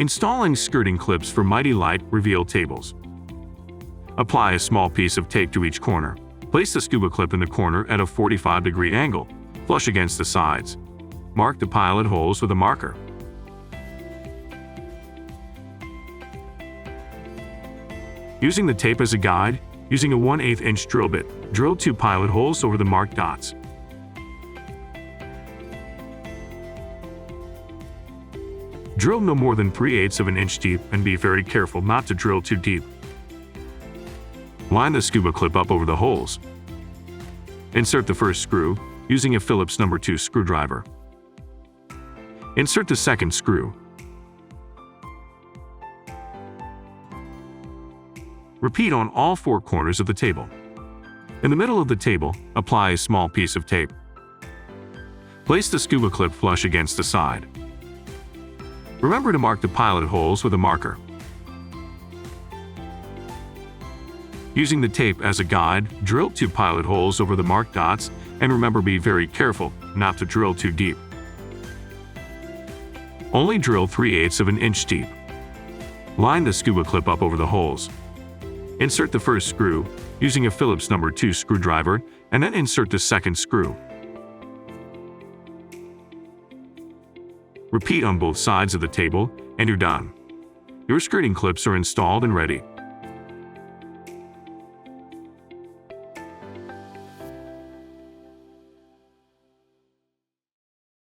Installing skirting clips for MityLite Reveal Tables. Apply a small piece of tape to each corner. Place the scuba clip in the corner at a 45-degree angle, flush against the sides. Mark the pilot holes with a marker. Using the tape as a guide, using a 1/8 inch drill bit, drill 2 pilot holes over the marked dots. Drill no more than 3/8 of an inch deep and be very careful not to drill too deep. Line the scuba clip up over the holes. Insert the first screw using a Phillips No. 2 screwdriver. Insert the second screw. Repeat on all 4 corners of the table. In the middle of the table, apply a small piece of tape. Place the scuba clip flush against the side. Remember to mark the pilot holes with a marker. Using the tape as a guide, drill 2 pilot holes over the marked dots, and remember be very careful not to drill too deep. Only drill 3/8 of an inch deep. Line the scuba clip up over the holes. Insert the first screw using a Phillips No. 2 screwdriver, and then insert the second screw. Repeat on both sides of the table, and you're done. Your skirting clips are installed and ready.